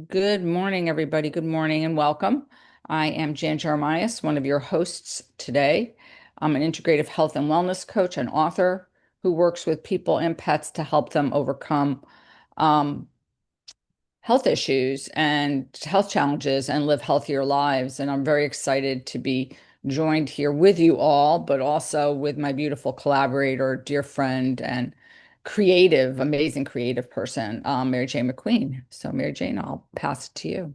Good morning, everybody. Good morning and welcome. I am Jan Jeremias, one of your hosts today. I'm an integrative health and wellness coach and author who works with people and pets to help them overcome um, health issues and health challenges and live healthier lives. And I'm very excited to be joined here with you all, but also with my beautiful collaborator, dear friend, and amazing creative person, Mary Jane McQueen. So, Mary Jane, I'll pass it to you.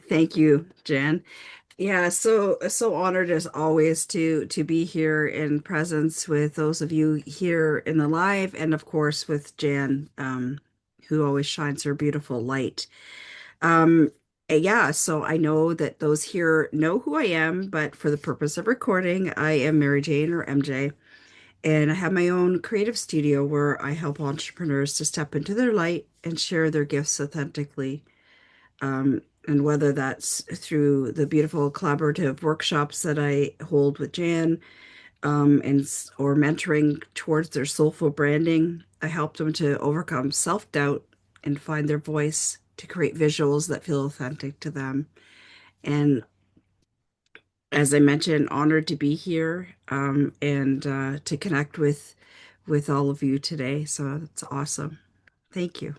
Thank you, Jan. Yeah, so honored as always to be here in presence with those of you here in the live, and of course with Jan, who always shines her beautiful light. Um, yeah, so I know that those here know who I am, but for the purpose of recording, I am Mary Jane or MJ, and I have my own creative studio where I help entrepreneurs to step into their light and share their gifts authentically. And whether that's through the beautiful collaborative workshops that I hold with Jan, or mentoring towards their soulful branding, I help them to overcome self-doubt and find their voice to create visuals that feel authentic to them. And as I mentioned, honored to be here, and to connect with all of you today. So that's awesome. Thank you.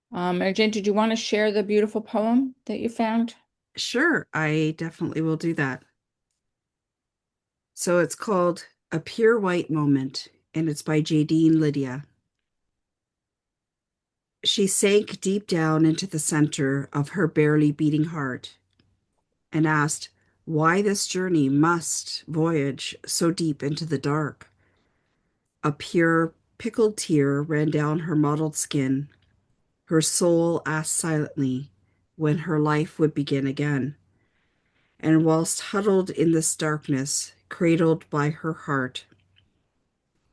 Mary Jane, did you want to share the beautiful poem that you found? Sure, I definitely will do that. So it's called A Pure White Moment, and it's by Jadine Lydia. She sank deep down into the center of her barely beating heart and asked why this journey must voyage so deep into the dark. A pure, pickled tear ran down her mottled skin. Her soul asked silently when her life would begin again. And whilst huddled in this darkness, cradled by her heart,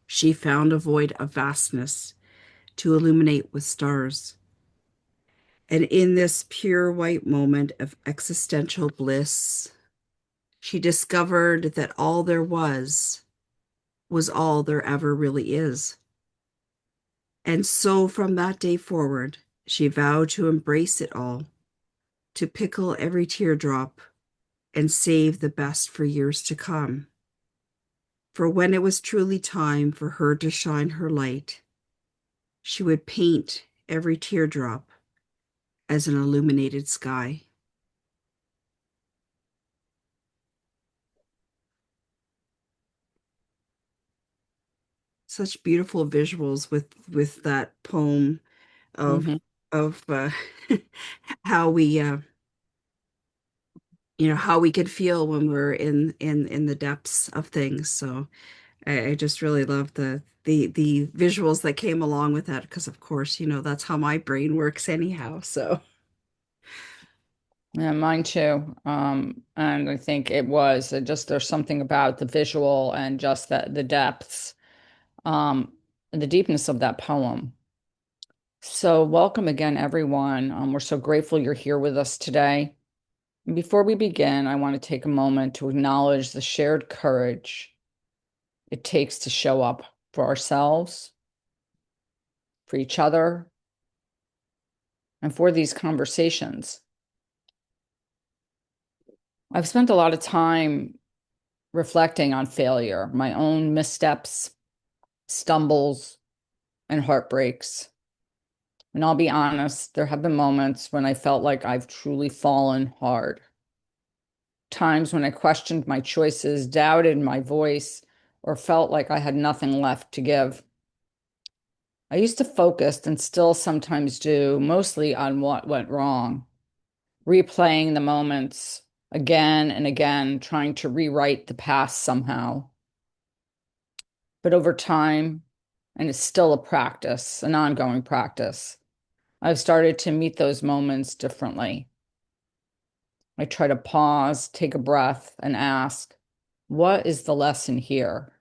she found a void of vastness to illuminate with stars. And in this pure white moment of existential bliss, she discovered that all there was all there ever really is. And so from that day forward, she vowed to embrace it all, to pickle every teardrop and save the best for years to come. For when it was truly time for her to shine her light, she would paint every teardrop as an illuminated sky. Such beautiful visuals with that poem of Hmm. of how we how we could feel when we're in the depths of things. So I just really love the visuals that came along with that because of course that's how my brain works anyhow. So Yeah, mine too. And I think it was just there's something about the visual and just the depths, and the deepness of that poem. So, welcome again, everyone. We're so grateful you're here with us today. And before we begin, I want to take a moment to acknowledge the shared courage it takes to show up for ourselves, for each other, and for these conversations. I've spent a lot of time reflecting on failure, my own missteps, stumbles, and heartbreaks. And I'll be honest, there have been moments when I felt like I've truly fallen hard. Times when I questioned my choices, doubted my voice, or felt like I had nothing left to give. I used to focus and still sometimes do mostly on what went wrong, replaying the moments again and again, trying to rewrite the past somehow. But over time, and it's still a practice, an ongoing practice, I've started to meet those moments differently. I try to pause, take a breath, and ask, what is the lesson here?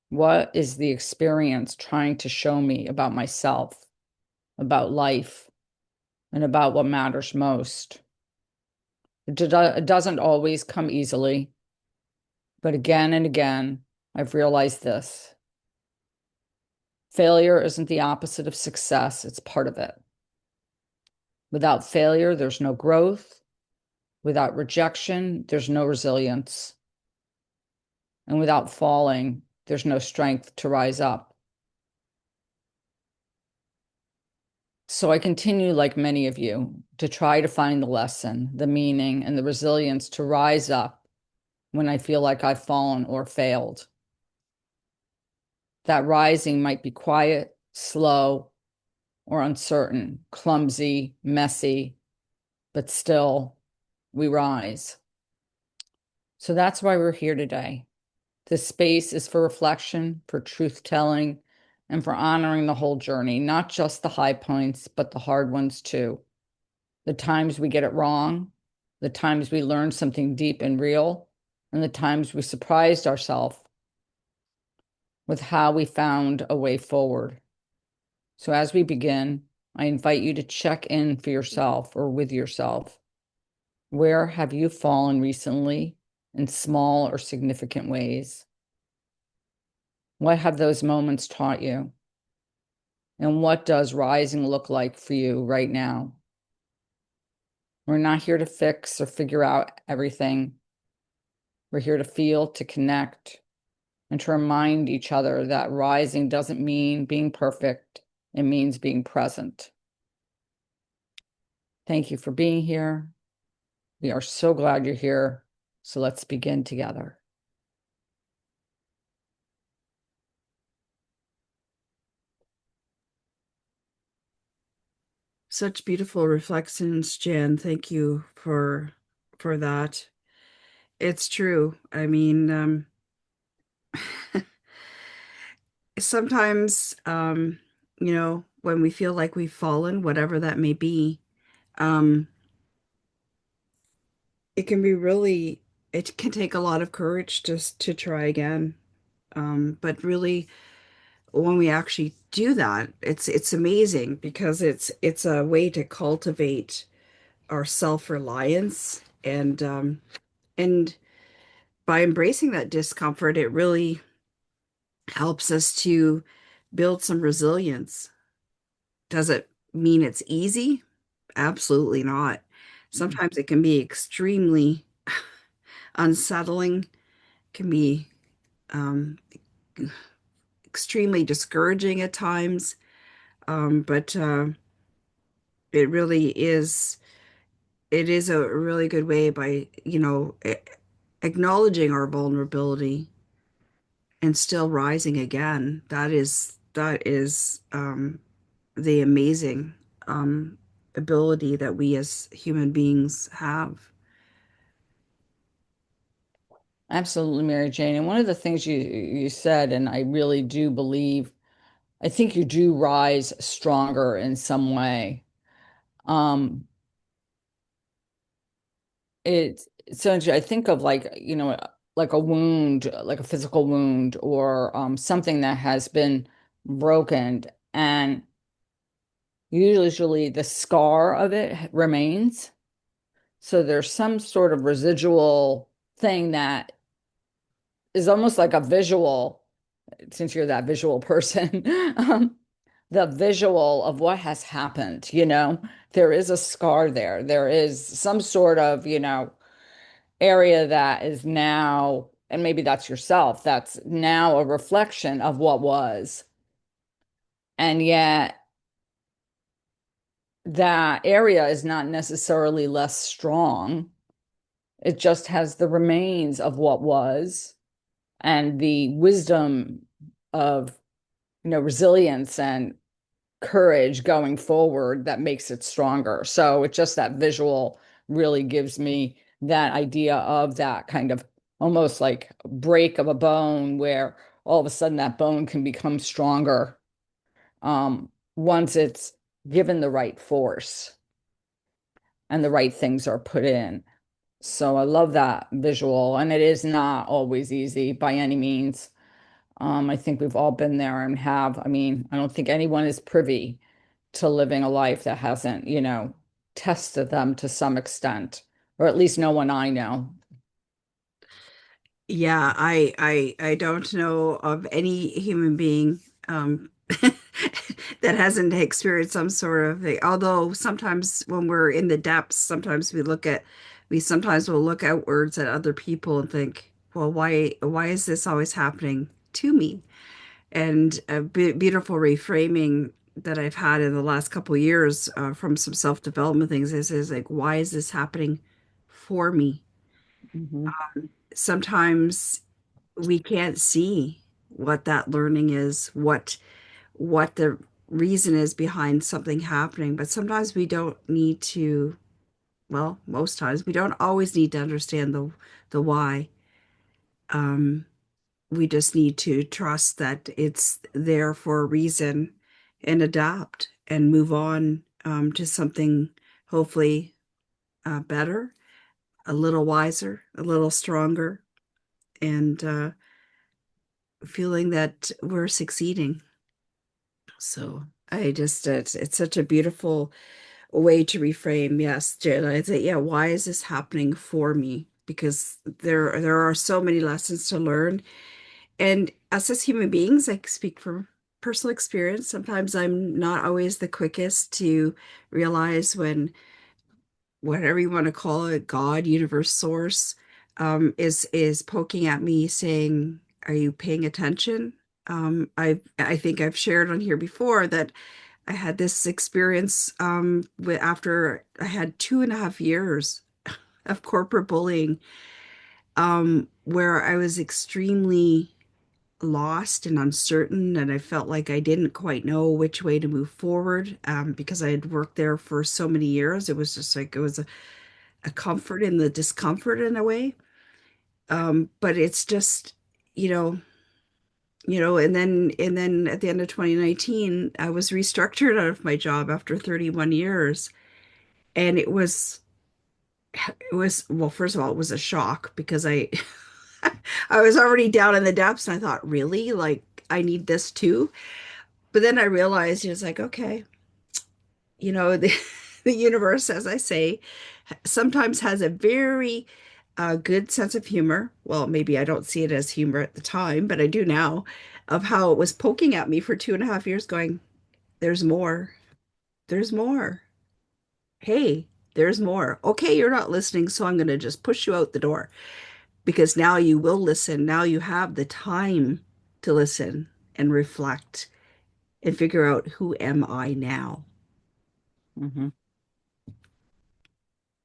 What is the experience trying to show me about myself, about life, and about what matters most? It doesn't always come easily, but again and again, I've realized this. Failure isn't the opposite of success, it's part of it. Without failure, there's no growth. Without rejection, there's no resilience. And without falling, there's no strength to rise up. So I continue, like many of you, to try to find the lesson, the meaning, and the resilience to rise up when I feel like I've fallen or failed. That rising might be quiet, slow, or uncertain, clumsy, messy, but still we rise. So that's why we're here today. This space is for reflection, for truth telling, and for honoring the whole journey, not just the high points, but the hard ones too. The times we get it wrong, the times we learn something deep and real, and the times we surprised ourselves with how we found a way forward. So as we begin, I invite you to check in for yourself or with yourself. Where have you fallen recently in small or significant ways? What have those moments taught you? And what does rising look like for you right now? We're not here to fix or figure out everything. We're here to feel, to connect, and to remind each other that rising doesn't mean being perfect. It means being present. Thank you for being here. We are so glad you're here. So let's begin together. Such beautiful reflections, Jen. Thank you for that. It's true. I mean, sometimes, when we feel like we've fallen, whatever that may be, um, it can be really, it can take a lot of courage just to try again. But really, when we actually do that, it's amazing because it's a way to cultivate our self-reliance and by embracing that discomfort, it really helps us to build some resilience. Does it mean it's easy? Absolutely not. Sometimes it can be extremely unsettling, can be um, extremely discouraging at times. But it really is, it is a really good way by, acknowledging our vulnerability and still rising again. That is the amazing um, ability that we as human beings have. Absolutely, Mary Jane. And one of the things you said, and I really do believe, I think you do rise stronger in some way. Um, it's so I think of like, like a wound, like a physical wound or something that has been broken, and usually the scar of it remains. So there's some sort of residual thing that is almost like a visual, since you're that visual person, the visual of what has happened, there is a scar there. There is some sort of, area that is now, and maybe that's yourself, that's now a reflection of what was. And yet that area is not necessarily less strong. It just has the remains of what was and the wisdom of, resilience and courage going forward that makes it stronger. So it's just that visual really gives me that idea of that kind of almost like break of a bone where all of a sudden that bone can become stronger once it's given the right force and the right things are put in. So I love that visual, and it is not always easy by any means. I think we've all been there and have. I mean, I don't think anyone is privy to living a life that hasn't, tested them to some extent, or at least no one I know. Yeah, I don't know of any human being that hasn't experienced some sort of although sometimes when we're in the depths, sometimes we sometimes will look outwards at other people and think, well, why is this always happening to me? And a beautiful reframing that I've had in the last couple of years from some self-development things is like, why is this happening for me? Hmm. Sometimes we can't see what that learning is, what the reason is behind something happening, but sometimes we don't need to, well, most times we don't always need to understand the why. Um, we just need to trust that it's there for a reason and adapt and move on to something hopefully better, a little wiser, a little stronger, and feeling that we're succeeding. So it's such a beautiful way to reframe. Yes, Jen, I say, yeah, why is this happening for me? Because there are so many lessons to learn. And us as human beings, I speak from personal experience. Sometimes I'm not always the quickest to realize when whatever you want to call it, God, universe, source, is poking at me saying, "Are you paying attention?" I think I've shared on here before that I had this experience after I had 2.5 years of corporate bullying, where I was extremely lost and uncertain, and I felt like I didn't quite know which way to move forward because I had worked there for so many years. It was just like it was a comfort in the discomfort in a way. But it's just, you know, and then at the end of 2019, I was restructured out of my job after 31 years. And it was well, first of all, it was a shock because I I was already down in the depths and I thought, really? Like I need this too? But then I realized it was like, okay, the the universe, as I say, sometimes has a very good sense of humor. Well, maybe I don't see it as humor at the time, but I do now, of how it was poking at me for 2.5 years, going, there's more. There's more. Hey, there's more. Okay, you're not listening, so I'm going to just push you out the door because now you will listen. Now you have the time to listen and reflect and figure out who am I now. Hmm.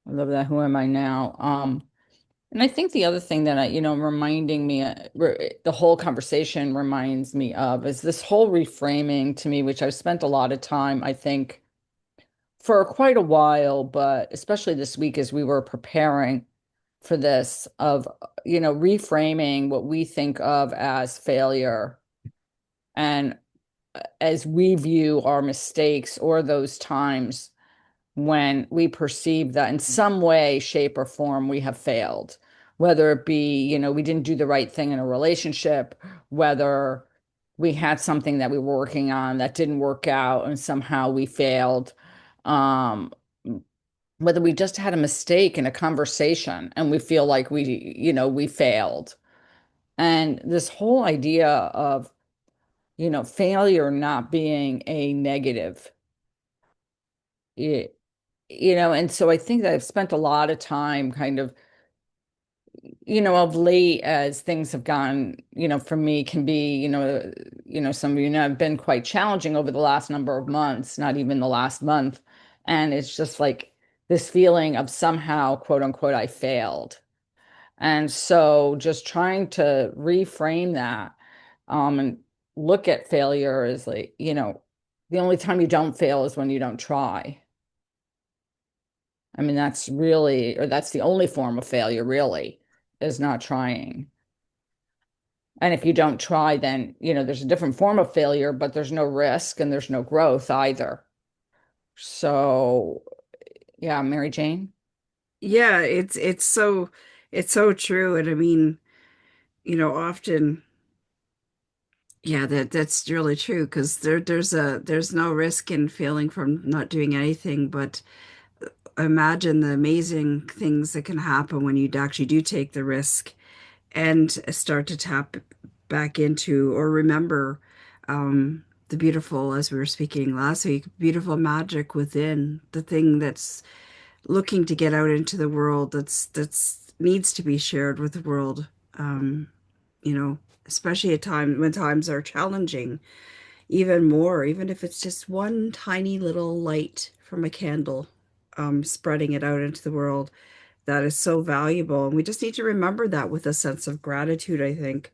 I love that. Who am I now? And I think the other thing that reminding me, the whole conversation reminds me of is this whole reframing to me, which I've spent a lot of time, I think, for quite a while, but especially this week as we were preparing for this, of, reframing what we think of as failure and as we view our mistakes or those times when we perceive that in some way, shape, or form we have failed, whether it be, we didn't do the right thing in a relationship, whether we had something that we were working on that didn't work out and somehow we failed, um, whether we just had a mistake in a conversation and we feel like we failed. And this whole idea of, failure not being a negative, and so I think that I've spent a lot of time kind of, of late as things have gone, for me can be, some of have been quite challenging over the last number of months, not even the last month. And it's just like this feeling of somehow, quote unquote, I failed. And so just trying to reframe that, and look at failure as like, the only time you don't fail is when you don't try. I mean, that's the only form of failure, really, is not trying. And if you don't try, then, there's a different form of failure, but there's no risk and there's no growth either. So, yeah, Mary Jane. Yeah, it's so true. And I mean, often, yeah, that's really true because there's no risk in failing from not doing anything, but imagine the amazing things that can happen when you actually do take the risk and start to tap back into or remember. the beautiful, as we were speaking last week, beautiful magic within the thing that's looking to get out into the world, that's needs to be shared with the world. Um, you know, especially at times when times are challenging, even more, even if it's just one tiny little light from a candle, spreading it out into the world, that is so valuable. And we just need to remember that with a sense of gratitude, I think.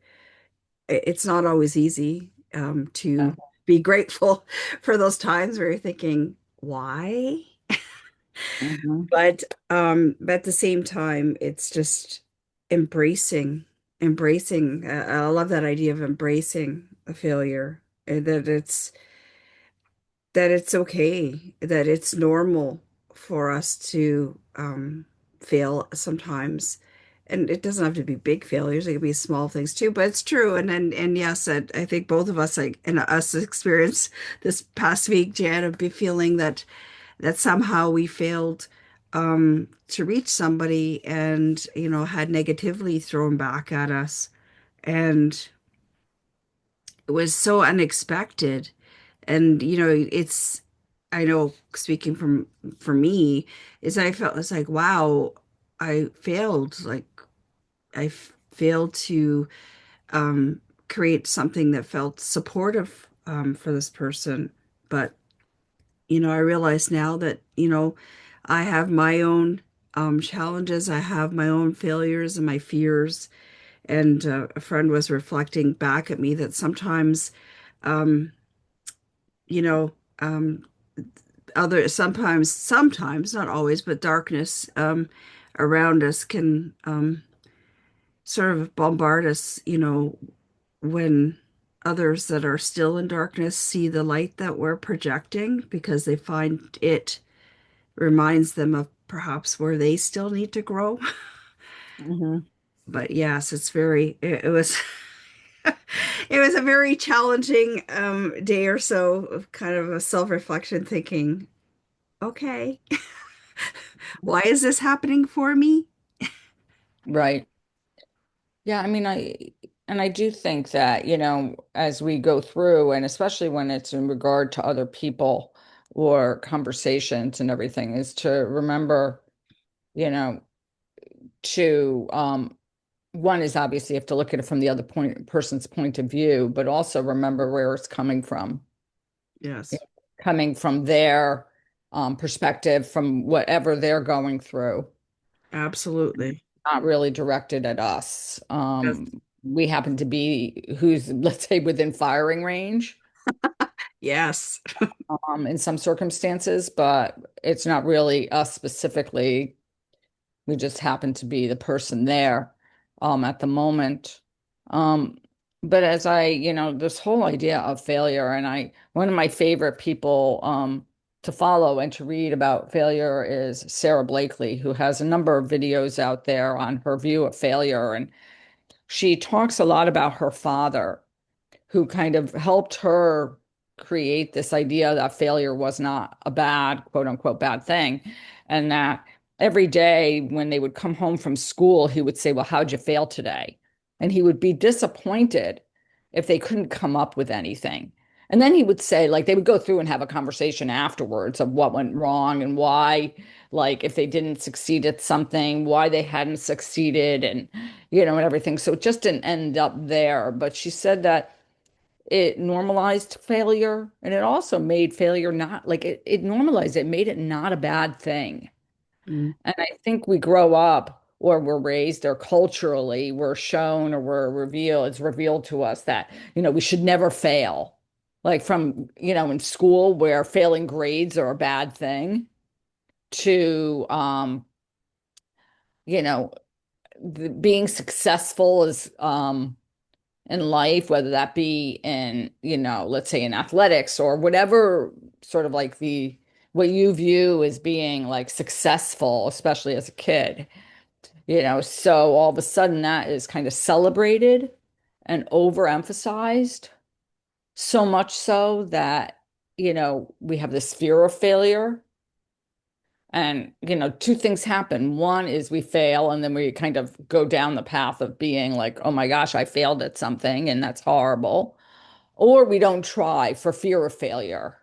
It's not always easy, Yeah. to be grateful for those times where you're thinking, why? Hmm. But at the same time, it's just embracing, embracing. I love that idea of embracing a failure, and that it's okay, that it's normal for us to fail sometimes. And it doesn't have to be big failures, it could be small things too, but it's true. And yes, I think both of us, like, and us experienced this past week, Jan, of be feeling that somehow we failed to reach somebody and, had negatively thrown back at us. And it was so unexpected. And, I know, speaking for me, is I felt it's like, wow, I failed. Like, failed to um, create something that felt supportive for this person. But I realize now that, I have my own challenges, I have my own failures and my fears. And a friend was reflecting back at me that sometimes, um, you know, um, sometimes, not always, but darkness around us can sort of bombard us, when others that are still in darkness see the light that we're projecting because they find it reminds them of perhaps where they still need to grow. Hmm. But yes, it was it was a very challenging day or so of kind of a self-reflection, thinking, okay, why is this happening for me? Right. Yeah, I mean, I do think that, as we go through, and especially when it's in regard to other people or conversations and everything, is to remember, you know, to one is obviously you have to look at it from the other person's point of view, but also remember where it's coming from. You Yes, know, coming from their perspective, from whatever they're going through, absolutely. not really directed at us. Yes. We happen to be who's, let's say, within firing range Yes. in some circumstances, but it's not really us specifically. We just happen to be the person there at the moment. Um, but as this whole idea of failure, and one of my favorite people to follow and to read about failure is Sarah Blakely, who has a number of videos out there on her view of failure. And she talks a lot about her father who kind of helped her create this idea that failure was not a bad, quote unquote, bad thing. And that every day when they would come home from school, he would say, "Well, how'd you fail today?" And he would be disappointed if they couldn't come up with anything. And then he would say, like, they would go through and have a conversation afterwards of what went wrong and why, like, if they didn't succeed at something, why they hadn't succeeded and everything. So it just didn't end up there. But she said that it normalized failure and it also made failure not like it normalized it, made it not a bad thing. Mm. And I think we grow up or we're raised or culturally we're shown or it's revealed to us that, we should never fail. Like from, in school where failing grades are a bad thing to, you know, being successful is, in life, whether that be in, let's say in athletics or whatever sort of like what you view as being like successful, especially as a kid, so all of a sudden that is kind of celebrated and overemphasized, so much so that, we have this fear of failure. And, two things happen. One is we fail, and then we kind of go down the path of being like, oh my gosh, I failed at something, and that's horrible. or we don't try for fear of failure.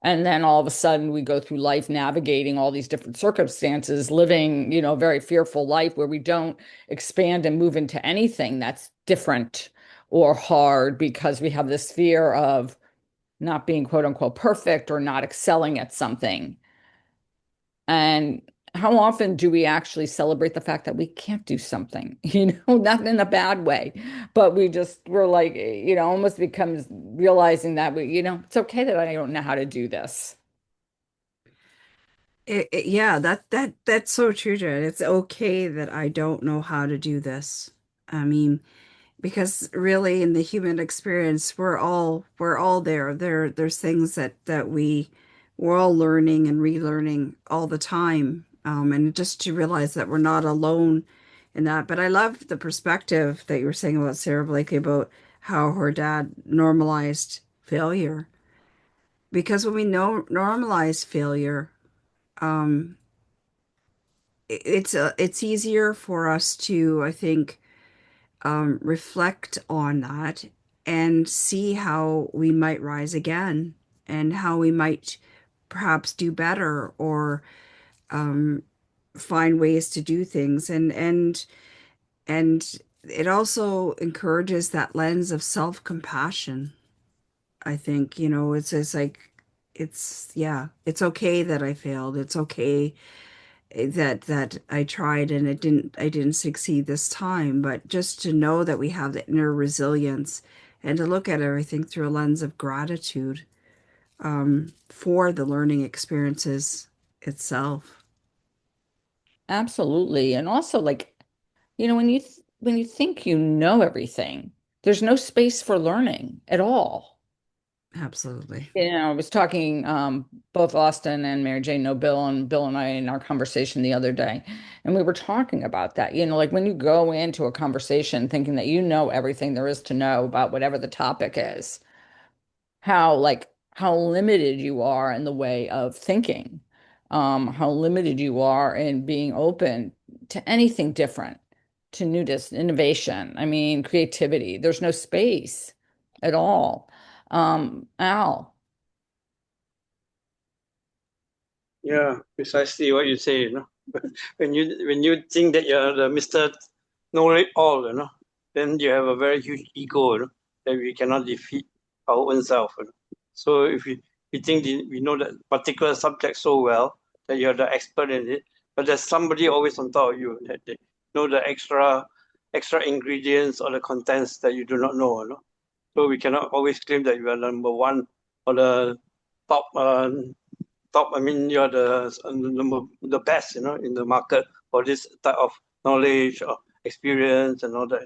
And then all of a sudden we go through life navigating all these different circumstances, living, a very fearful life where we don't expand and move into anything that's different or hard because we have this fear of not being quote unquote perfect or not excelling at something. And how often do we actually celebrate the fact that we can't do something, not in a bad way, but we're like, almost becomes realizing that it's okay that I don't know how to do this. Yeah, that's so true, Jen. It's okay that I don't know how to do this. I mean, because really in the human experience, we're all there. There's things that we're all learning and relearning all the time. And just to realize that we're not alone in that. But I love the perspective that you were saying about Sarah Blakely about how her dad normalized failure. Because when we know normalize failure, um, it's easier for us to, I think, reflect on that and see how we might rise again and how we might perhaps do better or um, find ways to do things. And it also encourages that lens of self-compassion. I think, it's like yeah, it's okay that I failed. It's okay that I tried and I didn't succeed this time, but just to know that we have the inner resilience and to look at everything through a lens of gratitude for the learning experiences itself. Absolutely. And also like, when you think you know everything, there's no space for learning at all. Absolutely. I was talking, both Austin and Mary Jane know Bill, and Bill and I in our conversation the other day, and we were talking about that. Like when you go into a conversation thinking that you know everything there is to know about whatever the topic is, how limited you are in the way of thinking, how limited you are in being open to anything different, to newness, innovation. I mean, creativity. There's no space at all. Al. Yeah, precisely what you say, When you think that you're the Mr. Know It All, then you have a very huge ego, that we cannot defeat our own self. So if we think we know that particular subject so well that you're the expert in it, but there's somebody always on top of you that they know the extra ingredients or the contents that you do not know, So we cannot always claim that you are number one or the top top. I mean, you're the best, in the market for this type of knowledge or experience and all that,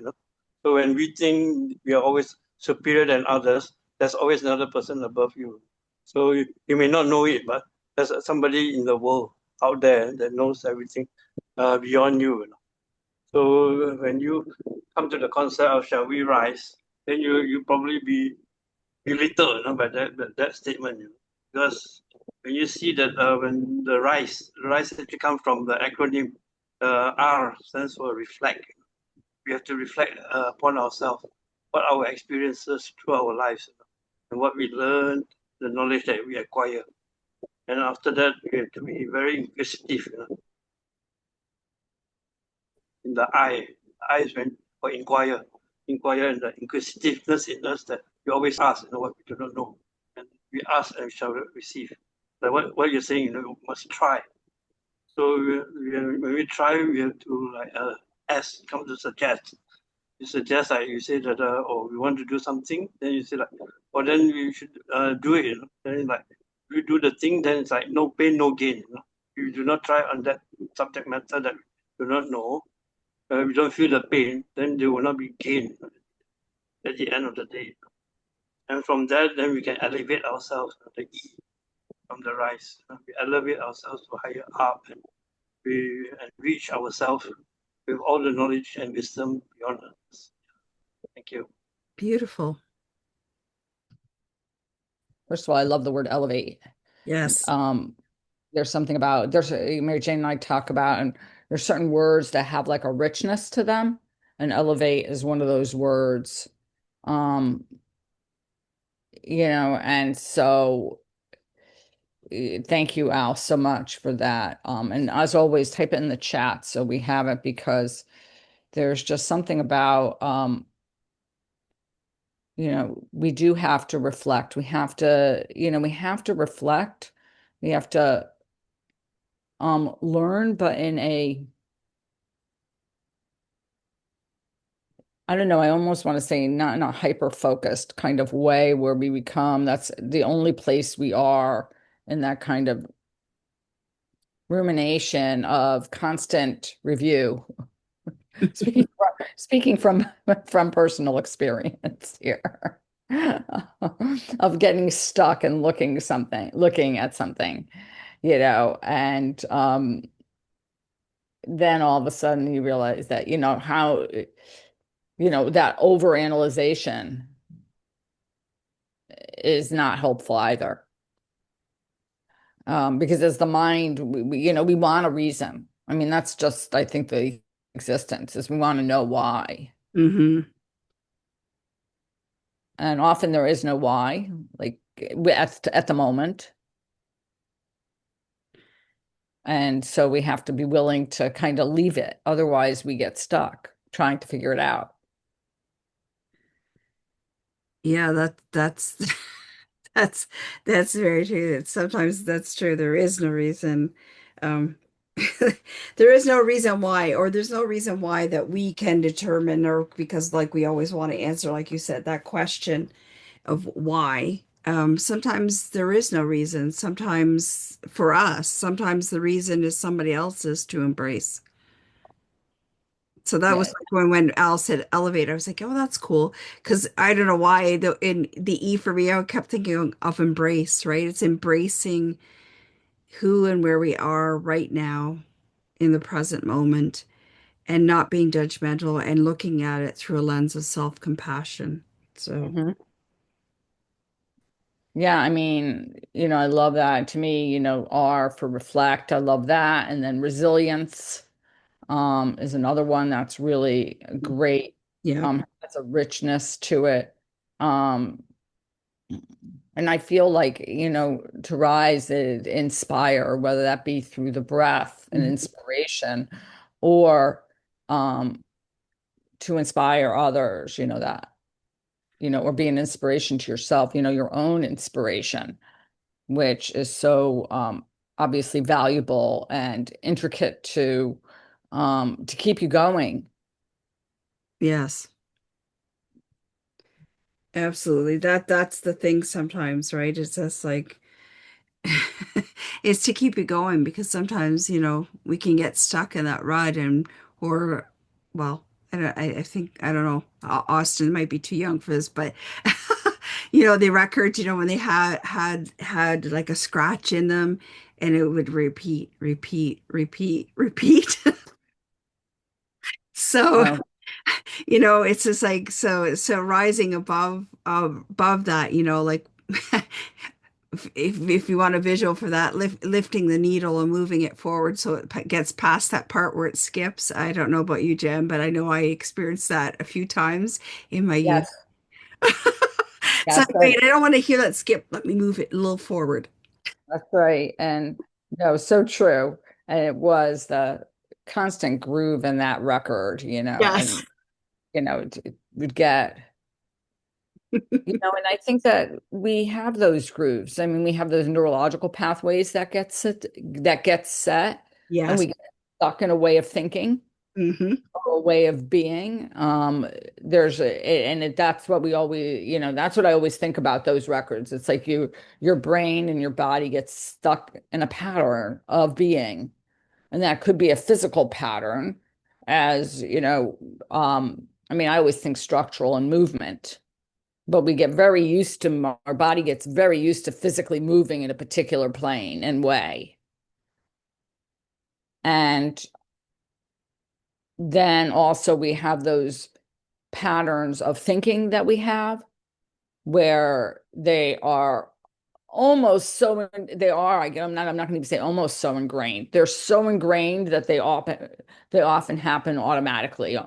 So when we think we are always superior than others, there's always another person above you. So you may not know it, but there's somebody in the world out there that knows everything beyond you. So when you come to the concept of shall we rise, then you probably be belittled, by that statement, because when you see that when the rise actually comes from the acronym R stands for reflect. We have to reflect upon ourselves, what our experiences through our lives, and what we learn, the knowledge that we acquire, and after that we have to be very inquisitive, in the eye. The eye is when for inquire, and the inquisitiveness in us that we always ask, what we do not know. And we ask and we shall receive. Like what you're saying, we must try. So when we try, we have to ask, come to suggest. You suggest, like you say that, we want to do something, then you say like, then we should do it. Then like you do the thing, then it's like no pain, no gain. If you do not try on that subject matter that you do not know, we don't feel the pain, then there will not be gain at the end of the day. And from that, then we can elevate ourselves, the E from the rise. We elevate ourselves to higher up, and we reach ourselves with all the knowledge and wisdom beyond us. Thank you. Beautiful. First of all, I love the word elevate. Yes. Um, there's something about Mary Jane and I talk about, and there's certain words that have like a richness to them, and elevate is one of those words. And so thank you, Al, so much for that. And as always, type it in the chat so we have it because there's just something about, we do have to reflect. We have to reflect. We have to learn, but in a, I don't know, I almost want to say not in a hyper focused kind of way where we become, that's the only place we are in that kind of rumination of constant review. Speaking from personal experience here of getting stuck and looking at something, and then all of a sudden you realize that, how, that overanalyzation is not helpful either. Because as the mind, we want a reason. I mean, that's just, I think, the existence is we want to know why. Mm-hmm. And often there is no why, like at the moment. And so we have to be willing to kind of leave it. Otherwise, we get stuck trying to figure it out. Yeah, that's that's that's very true. Sometimes that's true. There is no reason. Um, there is no reason why, or there's no reason why that we can determine, or because like we always want to answer, like you said, that question of why. Sometimes there is no reason. Sometimes for us, sometimes the reason is somebody else's to embrace. So that was Yeah. like when Al said elevate, I was like, oh, that's cool. Because I don't know why in the E for me, I kept thinking of embrace, right? It's embracing who and where we are right now in the present moment and not being judgmental and looking at it through a lens of self-compassion. So, Mhm. Yeah, I mean, I love that. To me, R for reflect, I love that. And then resilience is another one that's really great. yeah. Has a richness to it. Um, and I feel like, to rise and inspire, whether that be through the breath and Mhm. inspiration or to inspire others, or be an inspiration to yourself, your own inspiration, which is so obviously valuable and intricate to keep you going. Yes, absolutely. That's the thing sometimes, right? It's just like is to keep it going because sometimes, we can get stuck in that rut or, well, I think, I don't know, Austin might be too young for this, but, the records, when they had like a scratch in them and it would repeat, repeat, repeat, repeat. So, Oh, it's just like, so rising above that, like, if you want a visual for that, lifting the needle and moving it forward so it gets past that part where it skips. I don't know about you, Jen, but I know I experienced that a few times in my youth. yes, So yes, wait, I don't want to hear that skip. Let me move it a little forward. that's right. And no, so true. And it was the constant groove in that record, Yes. and it would get, and I think that we have those grooves. I mean, we have those neurological pathways that get set, and Yes. we get stuck in a way of thinking Hmm. or a way of being. That's what we always, that's what I always think about those records. It's like your brain and your body gets stuck in a pattern of being, and that could be a physical pattern, as I mean, I always think structural and movement. But we get very used to, our body gets very used to physically moving in a particular plane and way. And then also we have those patterns of thinking that we have where they are almost so, they are, I'm not going to say almost so ingrained. They're so ingrained that they often happen automatically.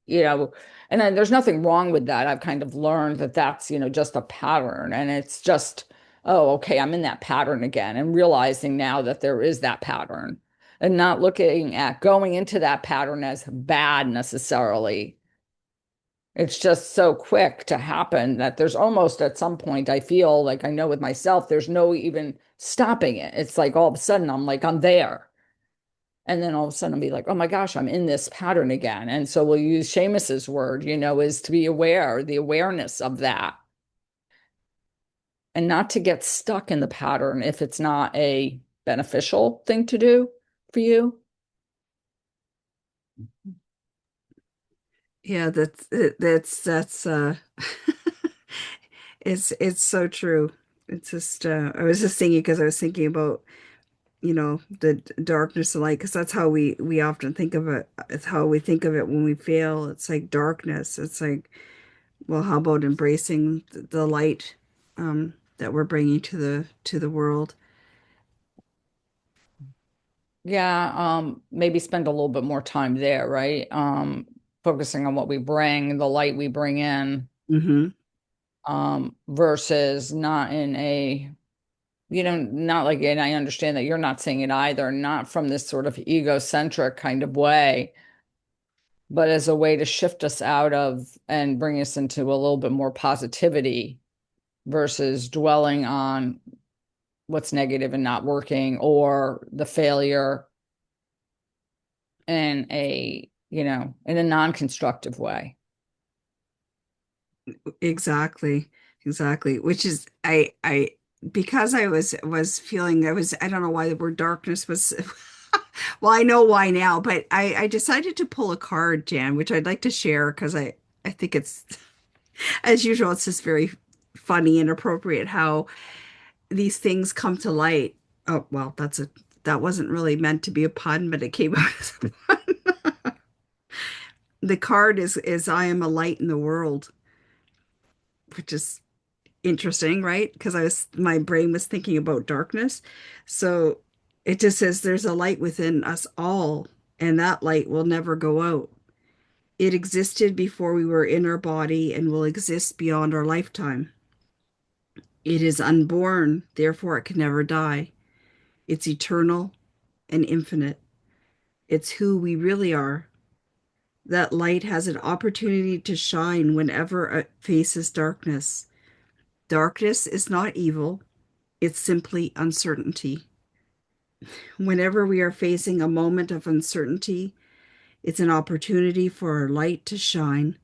and then there's nothing wrong with that. I've kind of learned that that's, just a pattern and it's just, oh, okay, I'm in that pattern again and realizing now that there is that pattern and not looking at going into that pattern as bad necessarily. It's just so quick to happen that there's almost at some point, I feel like I know with myself, there's no even stopping it. It's like all of a sudden I'm like, I'm there. And then all of a sudden I'll be like, oh my gosh, I'm in this pattern again. And so we'll use Seamus's word, is to be aware, the awareness of that, and not to get stuck in the pattern if it's not a beneficial thing to do for you. Yeah, that's it's so true. It's just I was just thinking because I was thinking about, the darkness and light, because that's how we often think of it. It's how we think of it when we fail. It's like darkness. It's like, well, how about embracing the light that we're bringing to the world? Yeah, maybe spend a little bit more time there, right? Focusing on what we bring, the light we bring in, Mm-hmm. versus not in a, not like, and I understand that you're not saying it either, not from this sort of egocentric kind of way, but as a way to shift us out of and bring us into a little bit more positivity versus dwelling on what's negative and not working or the failure in a non-constructive way. Exactly. Exactly. Which is I because I was feeling I don't know why the word darkness was well, I know why now, but I decided to pull a card, Jan, which I'd like to share because I think it's as usual, it's just very funny and appropriate how these things come to light. Oh, well, that wasn't really meant to be a pun, but it came out as a pun. The card is I am a light in the world, which is interesting, right? Because my brain was thinking about darkness. So it just says there's a light within us all, and that light will never go out. It existed before we were in our body and will exist beyond our lifetime. It is unborn, therefore it can never die. It's eternal and infinite. It's who we really are. That light has an opportunity to shine whenever it faces darkness. Darkness is not evil, it's simply uncertainty. Whenever we are facing a moment of uncertainty, it's an opportunity for our light to shine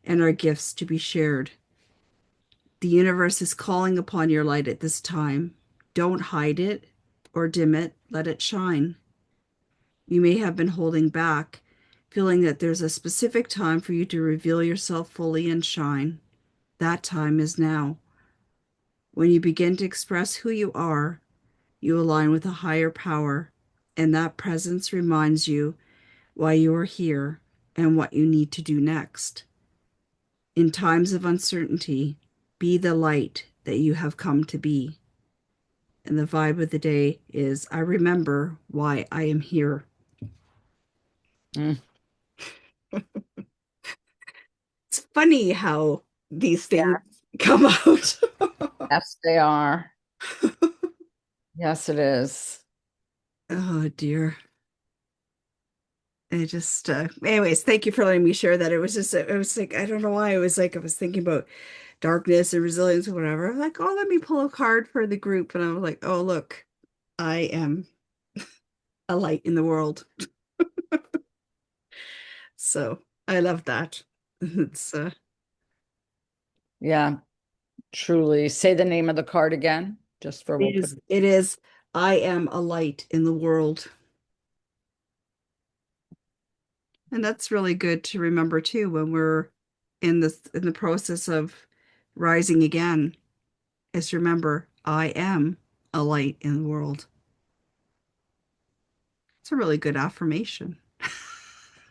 and our gifts to be shared. The universe is calling upon your light at this time. Don't hide it or dim it, let it shine. You may have been holding back, feeling that there's a specific time for you to reveal yourself fully and shine. That time is now. When you begin to express who you are, you align with a higher power, and that presence reminds you why you are here and what you need to do next. In times of uncertainty, be the light that you have come to be. And the vibe of the day is I remember why I am here. Mm. It's funny how these things come out. Yes, they are. Yes, it is. Oh dear. I just, anyways, thank you for letting me share that. It was like, I don't know why. It was like, I was thinking about darkness and resilience or whatever. I'm like, oh, let me pull a card for the group. And I was like, oh, look, I am a light in the world. So I love that. It's, Yeah, truly. Say the name of the card again, just for we'll put. it is, I am a light in the world. And that's really good to remember too when we're in the process of rising again, is remember, I am a light in the world. It's a really good affirmation.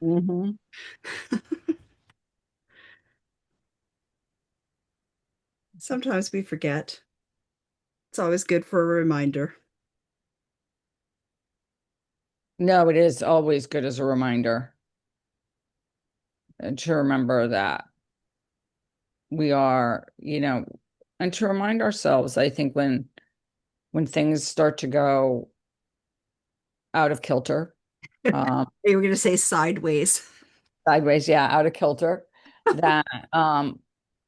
Mhm. Sometimes we forget. It's always good for a reminder. No, it is always good as a reminder. and to remember that we are, and to remind ourselves, I think when things start to go out of kilter, um, You were going to say sideways. sideways, yeah, out of kilter, that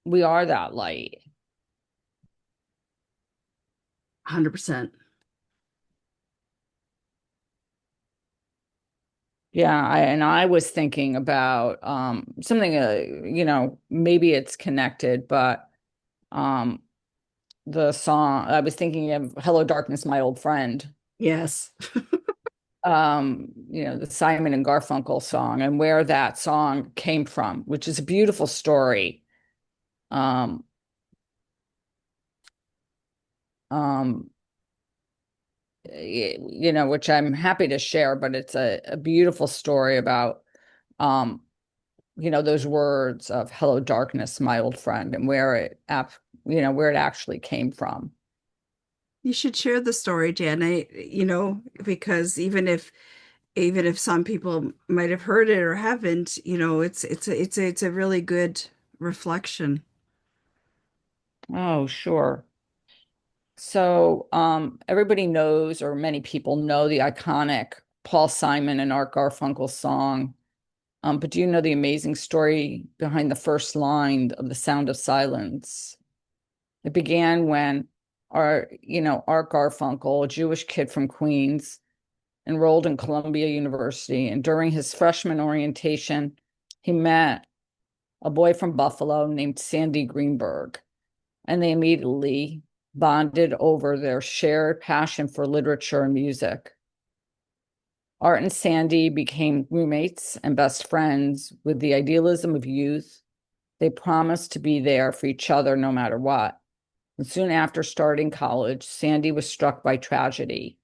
we are that light. 100%. Yeah, I was thinking about something maybe it's connected, but um the song I was thinking of Hello Darkness, My Old Friend. Yes. The Simon and Garfunkel song and where that song came from, which is a beautiful story. Um um which I'm happy to share, but it's a beautiful story about um those words of hello darkness, my old friend, and where it actually came from. You should share the story, Jen. Because even if some people might have heard it or haven't, it's a really good reflection. Oh, sure. So, everybody knows, or many people know, the iconic Paul Simon and Art Garfunkel song. But do you know the amazing story behind the first line of The Sound of Silence? It began when Art Garfunkel, a Jewish kid from Queens, enrolled in Columbia University, and during his freshman orientation, he met a boy from Buffalo named Sandy Greenberg, and they immediately bonded over their shared passion for literature and music. Art and Sandy became roommates and best friends with the idealism of youth. They promised to be there for each other no matter what. And soon after starting college, Sandy was struck by tragedy.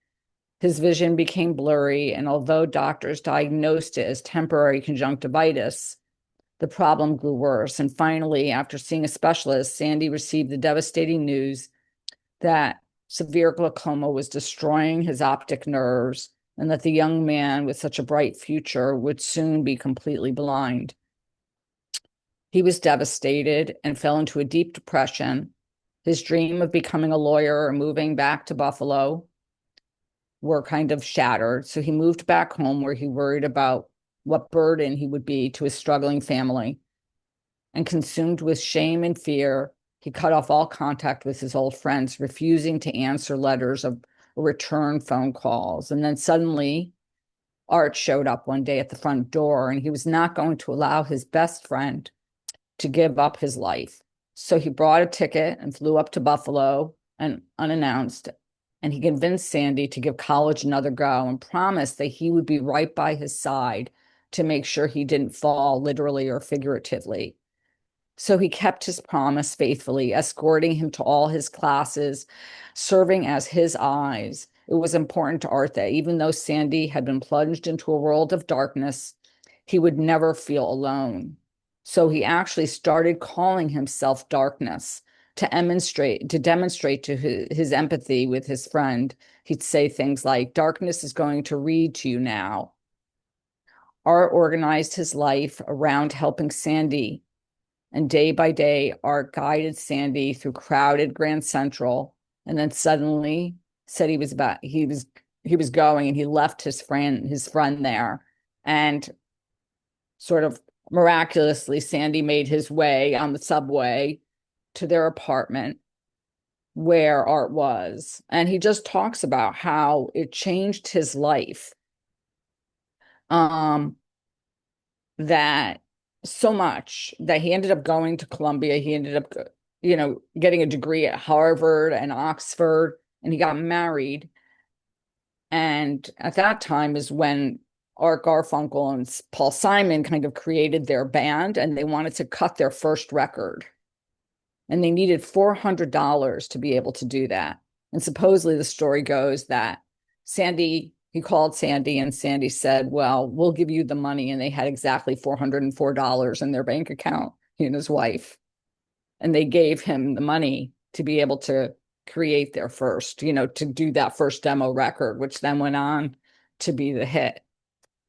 His vision became blurry, and although doctors diagnosed it as temporary conjunctivitis, the problem grew worse. And finally, after seeing a specialist, Sandy received the devastating news that severe glaucoma was destroying his optic nerves and that the young man with such a bright future would soon be completely blind. He was devastated and fell into a deep depression. His dream of becoming a lawyer or moving back to Buffalo were kind of shattered. So he moved back home where he worried about what burden he would be to his struggling family. And consumed with shame and fear, he cut off all contact with his old friends, refusing to answer letters or return phone calls. And then suddenly, Art showed up one day at the front door, and he was not going to allow his best friend to give up his life. So he brought a ticket and flew up to Buffalo and unannounced. And he convinced Sandy to give college another go and promised that he would be right by his side to make sure he didn't fall literally or figuratively. So he kept his promise faithfully, escorting him to all his classes, serving as his eyes. It was important to Art that even though Sandy had been plunged into a world of darkness, he would never feel alone. So he actually started calling himself Darkness to demonstrate to his empathy with his friend. He'd say things like, "Darkness is going to read to you now." Art organized his life around helping Sandy, and day by day, Art guided Sandy through crowded Grand Central, and then suddenly said he was going, and he left his friend there, and sort of miraculously, Sandy made his way on the subway to their apartment where Art was, and he just talks about how it changed his life. Um, that so much that he ended up going to Columbia. He ended up, getting a degree at Harvard and Oxford, and he got married. And at that time is when Art Garfunkel and Paul Simon kind of created their band, and they wanted to cut their first record. And they needed $400 to be able to do that. And supposedly the story goes that he called Sandy, and Sandy said, "Well, we'll give you the money." And they had exactly $404 in their bank account, he and his wife. And they gave him the money to be able to create their first, to do that first demo record, which then went on to be the hit.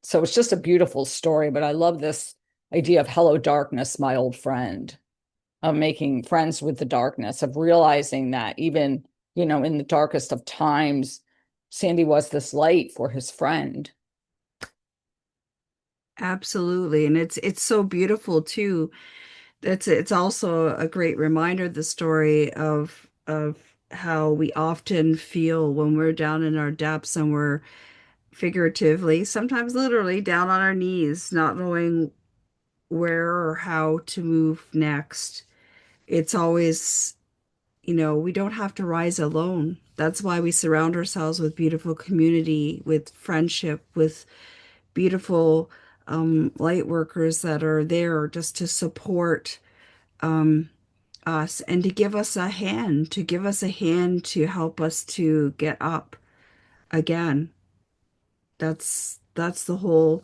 So it's just a beautiful story, but I love this. idea of hello darkness, my old friend, of making friends with the darkness, of realizing that even, in the darkest of times, Sandy was this light for his friend. Absolutely. And it's so beautiful too. It's also a great reminder, the story of how we often feel when we're down in our depths and we're figuratively, sometimes literally down on our knees, not knowing where or how to move next. It's always, we don't have to rise alone. That's why we surround ourselves with beautiful community, with friendship, with beautiful light workers that are there just to support us and to give us a hand, to help us to get up again. That's the whole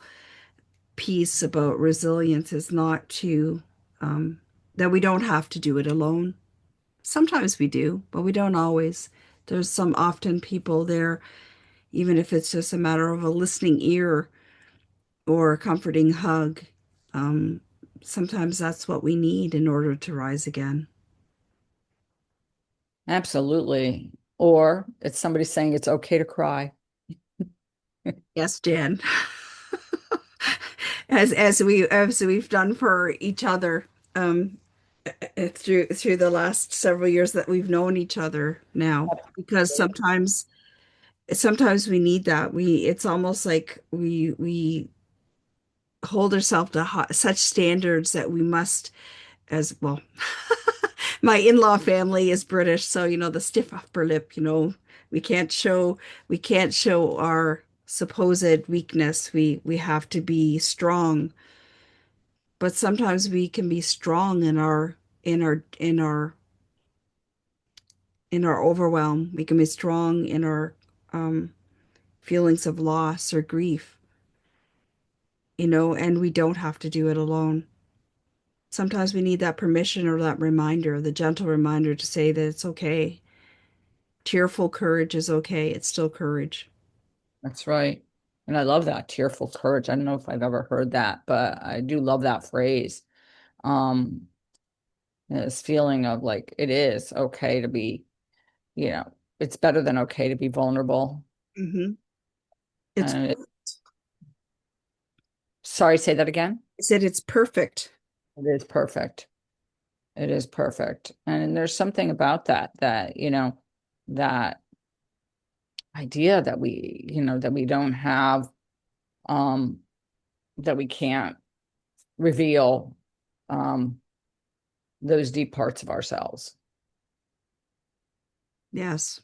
piece about resilience, is not to that we don't have to do it alone. Sometimes we do, but we don't always. There's some often people there, even if it's just a matter of a listening ear or a comforting hug. Um, Sometimes that's what we need in order to rise again. Absolutely. Or it's somebody saying it's okay to cry. Yes, Jen. As we've done for each other, through the last several years that we've known each other now, because sometimes we need that. It's almost like we hold ourselves to such standards that we must, as well. My in-law family is British, so the stiff upper lip, we can't show our supposed weakness. We have to be strong, but sometimes we can be strong in our overwhelm. We can be strong in our um, feelings of loss or grief, and we don't have to do it alone. Sometimes we need that permission or that reminder, the gentle reminder to say that it's okay. Tearful courage is okay. It's still courage. That's right. And I love that tearful courage. I don't know if I've ever heard that, but I do love that phrase. Um, this feeling of like it is okay to be, you know, it's better than okay to be vulnerable. Hmm. It's And sorry, say that again. I said it's perfect. It is perfect. It is perfect. And there's something about that, that idea that we don't have, um, that we can't reveal, um, those deep parts of ourselves. Yes.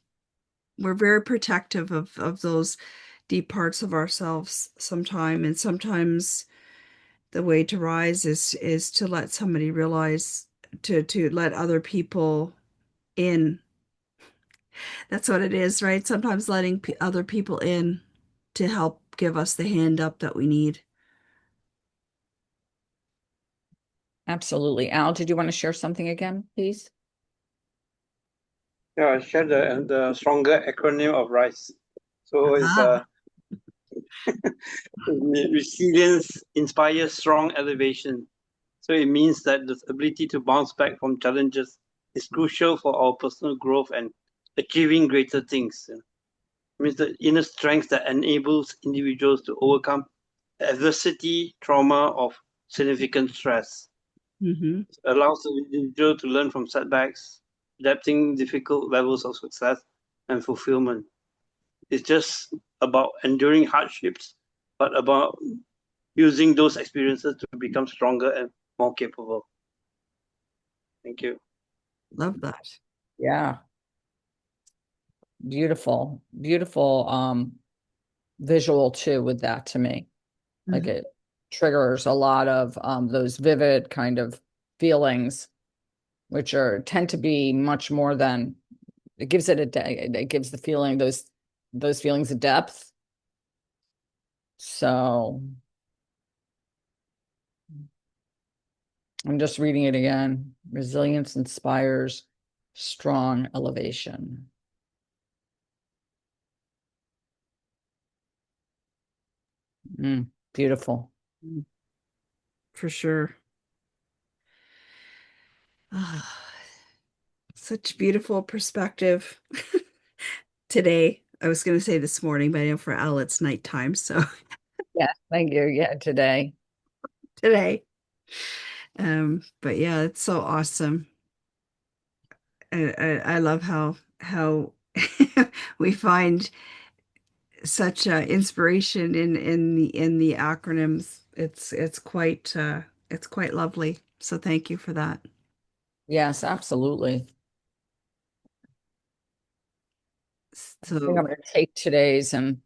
We're very protective of those deep parts of ourselves sometime. And sometimes the way to rise is to let somebody realize, to let other people in. That's what it is, right? Sometimes letting other people in to help give us the hand up that we need. Absolutely. Al, did you want to share something again, please? Yeah, I share the stronger acronym of RISE. So it's Ah, resilience inspires strong elevation. So it means that the ability to bounce back from challenges is crucial for our personal growth and achieving greater things. It means the inner strength that enables individuals to overcome adversity, trauma, or significant stress. mm-hmm. It allows the individual to learn from setbacks, adapting difficult levels of success and fulfillment. It's just about enduring hardships, but about using those experiences to become stronger and more capable. Thank you. Love that. Yeah, beautiful, beautiful visual too with that to me. Like Mhm. it triggers a lot of those vivid kind of feelings, which are tend to be much more than it gives it gives the feeling those feelings of depth. So I'm just reading it again. Resilience inspires strong elevation. Beautiful. for sure. Ah, such beautiful perspective today. I was going to say this morning, but I know for Al it's nighttime. So Yeah, thank you. Yeah, today. today. But yeah, it's so awesome. I love how we find such inspiration in the acronyms. It's quite lovely. So thank you for that. Yes, absolutely. I think I'm So going to take today's and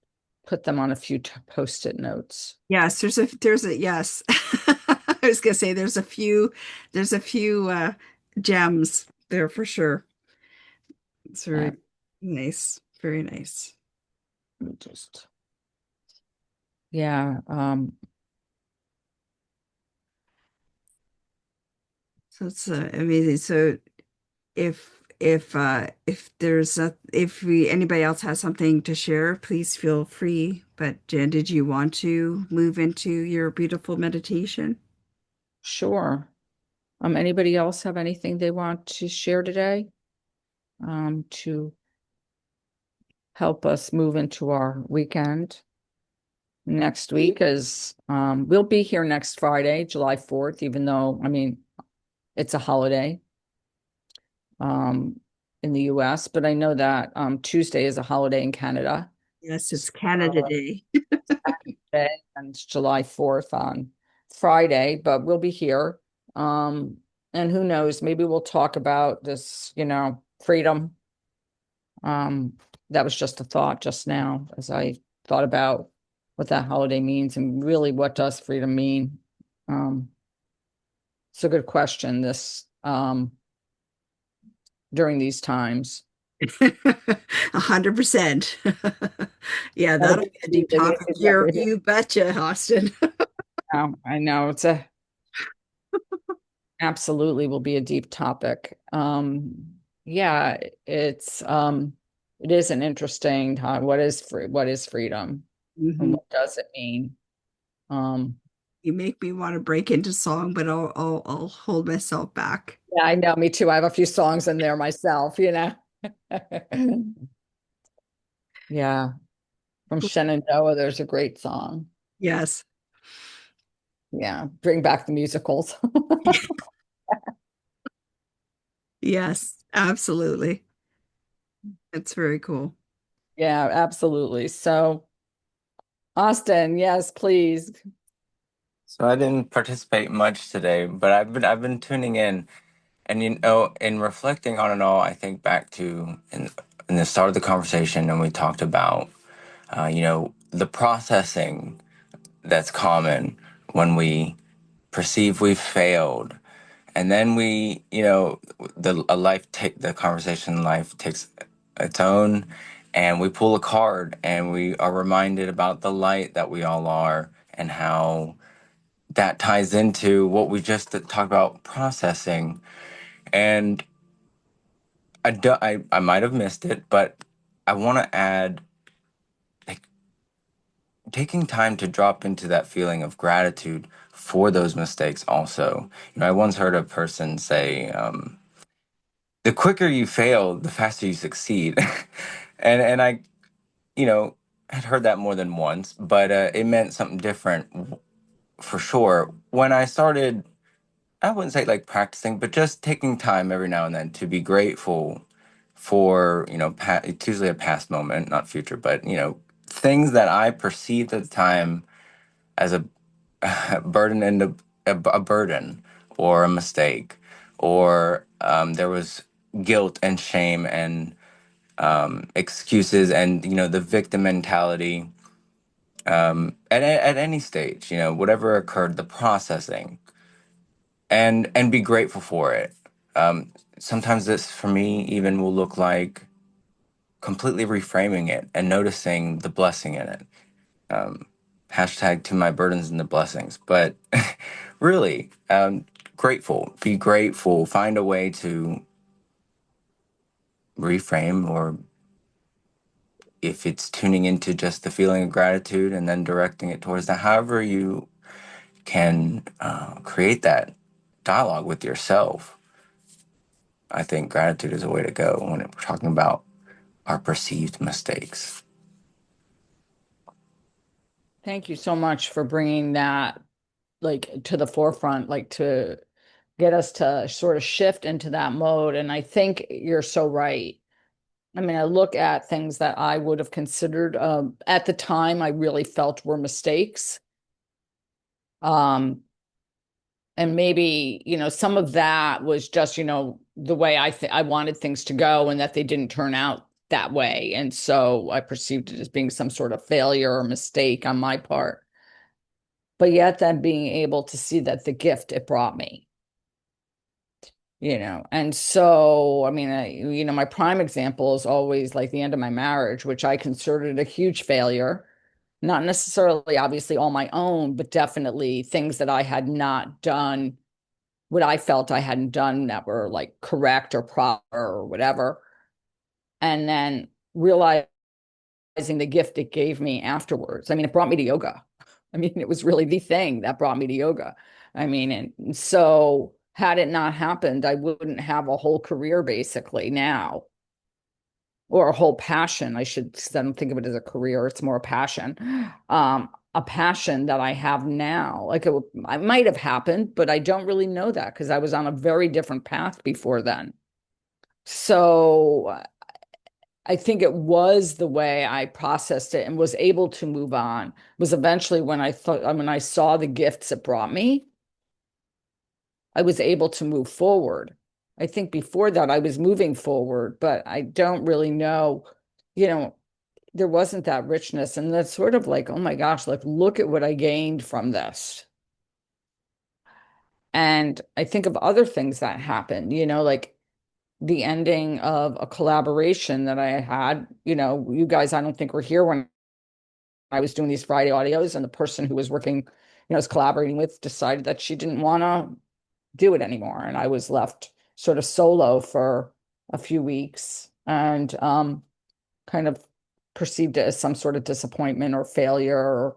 put them on a few post-it notes. yes, there's a yes. I was gonna say there's a few gems there for sure. It's Uh, very nice, very nice. let me just, yeah. So it's amazing. So if we anybody else has something to share, please feel free. But Jen, did you want to move into your beautiful meditation? Sure. Anybody else have anything they want to share today? To help us move into our weekend. Next week is we'll be here next Friday, July 4th, even though I mean it's a holiday um in the US, but I know that Tuesday is a holiday in Canada. Yes, it's Canada So Day. Saturday, and it's July 4th on Friday, but we'll be here. Um and who knows, maybe we'll talk about this, freedom. Um, that was just a thought just now as I thought about what that holiday means and really what does freedom mean. It's a good question during these times. 100%. Yeah, That'll that'll be be a deep the topic. You betcha, Austin. I know it's a absolutely will be a deep topic. Yeah, it is an interesting time. What is freedom and Mhm. what does it mean? Um, You make me want to break into song, but I'll hold myself back. Yeah, I know, me too. I have a few songs in there myself. Yeah, from Shenandoah, there's a great song. Yes. Yeah, bring back the musicals. Yes, absolutely. It's very cool. Yeah, absolutely. So, Austin, yes, please. So I didn't participate much today, but I've been tuning in, and in reflecting on it all, I think back to in the start of the conversation, and we talked about the processing that's common when we perceive we've failed, and then the conversation in life takes its own, and we pull a card, and we are reminded about the light that we all are, and how that ties into what we just talked about processing. And I might have missed it, but I want to add, like, taking time to drop into that feeling of gratitude for those mistakes also. I once heard a person say, the quicker you fail, the faster you succeed. And I, had heard that more than once, but it meant something different for sure. When I started, I wouldn't say like practicing, but just taking time every now and then to be grateful for, it's usually a past moment, not future, but, things that I perceived at the time as a, a burden and a burden or a mistake, or there was guilt and shame and excuses and, the victim mentality at any stage, whatever occurred, the processing and be grateful for it. Sometimes this, for me, even will look like completely reframing it and noticing the blessing in it. Um, Hashtag to my burdens and the blessings. But really, grateful. Be grateful. Find a way to reframe, or if it's tuning into just the feeling of gratitude and then directing it towards that, however you can create that dialogue with yourself, I think gratitude is a way to go when we're talking about our perceived mistakes. Thank you so much for bringing that like to the forefront, like to get us to sort of shift into that mode. And I think you're so right. I mean, I look at things that I would have considered at the time I really felt were mistakes. Um, and maybe, some of that was just, the way I wanted things to go and that they didn't turn out that way. And so I perceived it as being some sort of failure or mistake on my part. But yet then being able to see that the gift it brought me. And so I mean, my prime example is always like the end of my marriage, which I considered a huge failure, not necessarily obviously all my own, but definitely things that I had not done, what I felt I hadn't done that were like correct or proper or whatever, and then realizing the gift it gave me afterwards. I mean, it brought me to yoga. I mean, it was really the thing that brought me to yoga. I mean, and so had it not happened, I wouldn't have a whole career basically now, or a whole passion. I don't think of it as a career, it's more a passion. A passion that I have now. Like I might have happened, but I don't really know that because I was on a very different path before then. So I think it was the way I processed it and was able to move on was eventually when I saw the gifts it brought me, I was able to move forward. I think before that I was moving forward, but I don't really know, you know, there wasn't that richness. And that's sort of like, oh my gosh, like look at what I gained from this. And I think of other things that happened, like the ending of a collaboration that I had. You guys, I don't think were here when I was doing these Friday audios, and the person who was working, was collaborating with decided that she didn't want to do it anymore. And I was left sort of solo for a few weeks and kind of perceived it as some sort of disappointment or failure,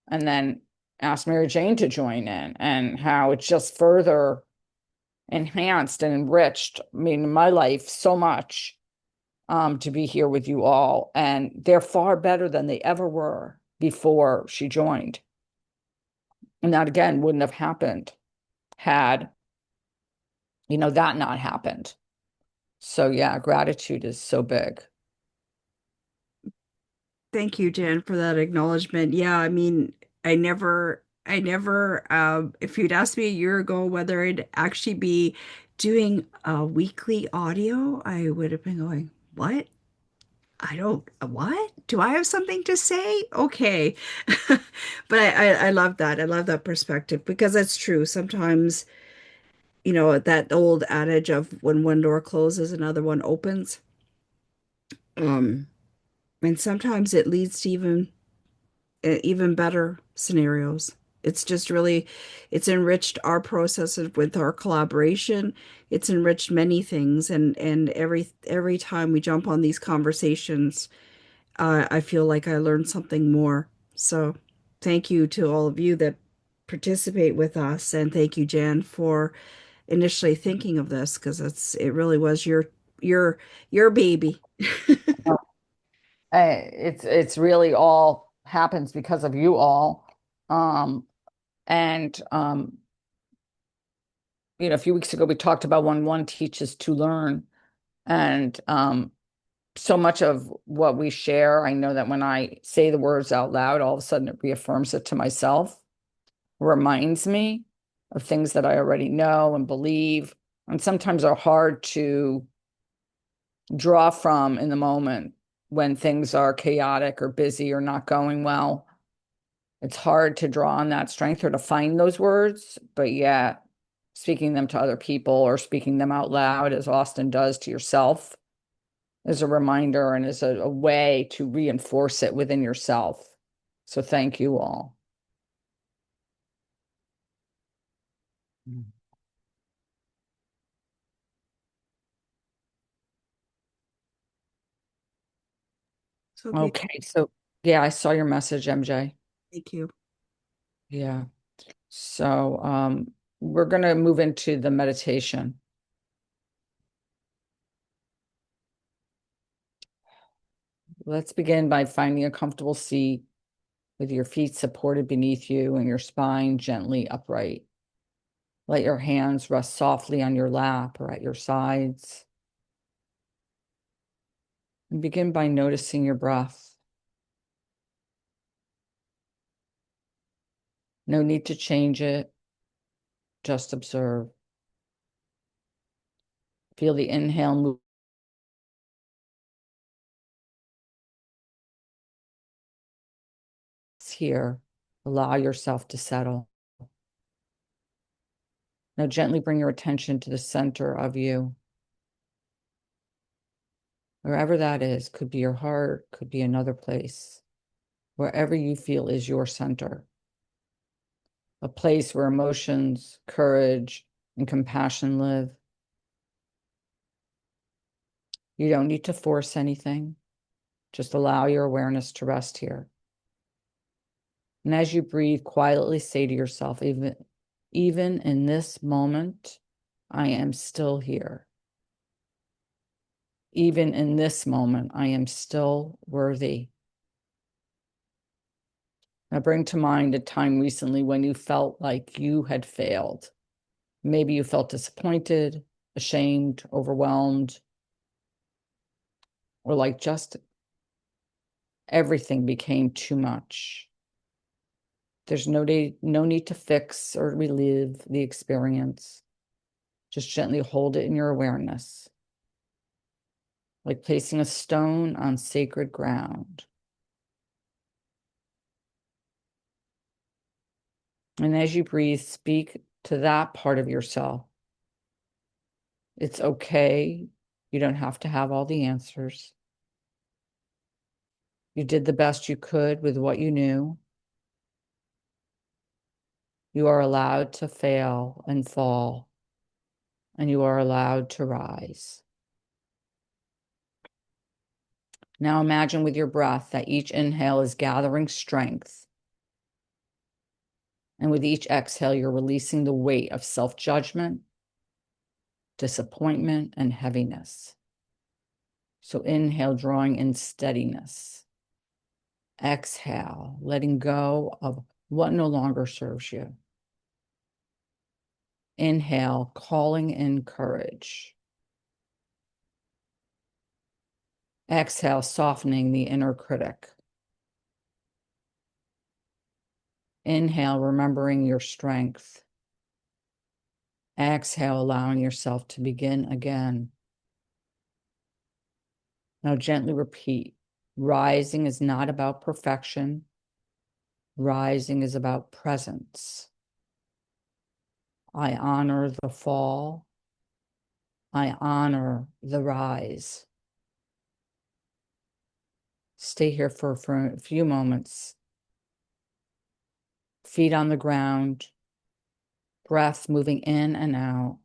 and then asked Mary Jane to join in, and how it just further enhanced and enriched, I mean, my life so much, to be here with you all. And they're far better than they ever were before she joined. And that again wouldn't have happened had, that not happened. So yeah, gratitude is so big. Thank you, Jen, for that acknowledgement. Yeah, I mean, if you'd asked me a year ago whether I'd actually be doing a weekly audio, I would have been going, what? What? Do I have something to say? Okay. But I love that. I love that perspective because that's true. Sometimes, that old adage of when one door closes, another one opens. Um, and sometimes it leads to even better scenarios. It's just really, it's enriched our processes with our collaboration. It's enriched many things, and every time we jump on these conversations, I feel like I learned something more. So, thank you to all of you that participate with us, and thank you, Jan, for initially thinking of this because it really was your baby. It's really all happens because of you all. Um, and a few weeks ago we talked about when one teaches to learn. And so much of what we share, I know that when I say the words out loud, all of a sudden it reaffirms it to myself, reminds me of things that I already know and believe, and sometimes are hard to draw from in the moment when things are chaotic or busy or not going well. It's hard to draw on that strength or to find those words, but yet speaking them to other people or speaking them out loud, as Austin does to yourself, is a reminder and is a way to reinforce it within yourself. So thank you all. So, Okay, so yeah, I saw your message, MJ. thank you. Yeah. So we're going to move into the meditation. Let's begin by finding a comfortable seat with your feet supported beneath you and your spine gently upright. Let your hands rest softly on your lap or at your sides. And begin by noticing your breath. No need to change it, just observe. Feel the inhale move here. Allow yourself to settle. Now gently bring your attention to the center of you. Wherever that is, could be your heart, could be another place. Wherever you feel is your center. A place where emotions, courage, and compassion live. You don't need to force anything. Just allow your awareness to rest here. And as you breathe, quietly say to yourself, even in this moment, I am still here. Even in this moment, I am still worthy. Now bring to mind a time recently when you felt like you had failed. Maybe you felt disappointed, ashamed, overwhelmed, or like just everything became too much. There's no need to fix or relive the experience. Just gently hold it in your awareness, like placing a stone on sacred ground. And as you breathe, speak to that part of yourself. It's okay. You don't have to have all the answers. You did the best you could with what you knew. You are allowed to fail and fall, and you are allowed to rise. Now imagine with your breath that each inhale is gathering strength. And with each exhale, you're releasing the weight of self-judgment, disappointment, and heaviness. So inhale, drawing in steadiness. Exhale, letting go of what no longer serves you. Inhale, calling in courage. Exhale, softening the inner critic. Inhale, remembering your strength. Exhale, allowing yourself to begin again. Now gently repeat. Rising is not about perfection. Rising is about presence. I honor the fall. I honor the rise. Stay here for a few moments. Feet on the ground, breath moving in and out.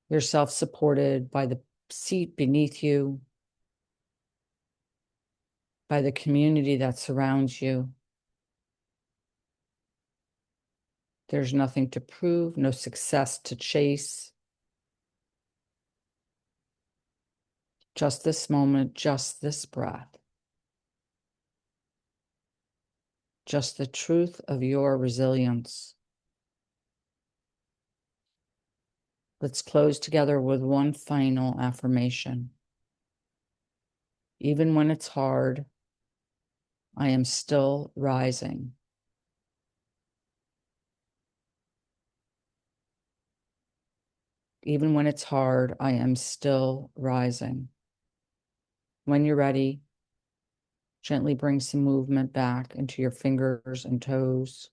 Yourself supported by the seat beneath you, by the community that surrounds you. There's nothing to prove, no success to chase. Just this moment, just this breath. Just the truth of your resilience. Let's close together with one final affirmation. Even when it's hard, I am still rising. Even when it's hard, I am still rising. When you're ready, gently bring some movement back into your fingers and toes.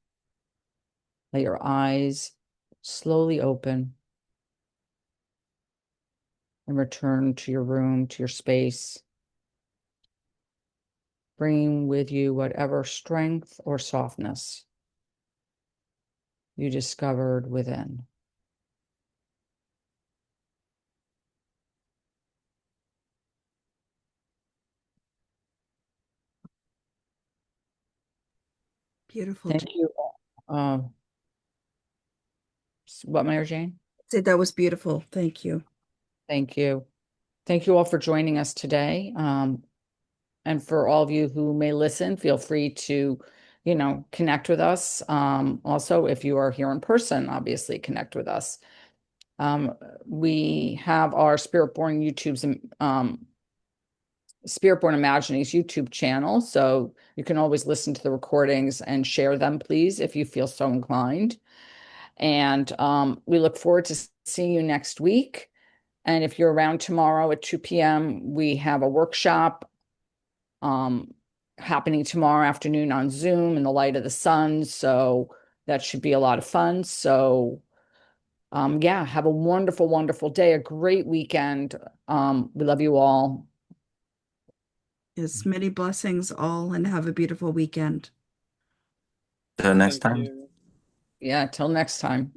Let your eyes slowly open and return to your room, to your space, bringing with you whatever strength or softness you discovered within. Beautiful. Thank you. What, Mary Jane? Said that was beautiful. Thank you. Thank you. Thank you all for joining us today. And for all of you who may listen, feel free to, connect with us. Also, if you are here in person, obviously connect with us. We have our Spirit Born Imaginings YouTube channel, so you can always listen to the recordings and share them, please, if you feel so inclined. And we look forward to seeing you next week. And if you're around tomorrow at 2 p.m., we have a workshop happening tomorrow afternoon on Zoom in the light of the sun. So that should be a lot of fun. So yeah, have a wonderful, wonderful day, a great weekend. We love you all. Yes, many blessings all, and have a beautiful weekend. Till next Thank time. you. Yeah, till next time.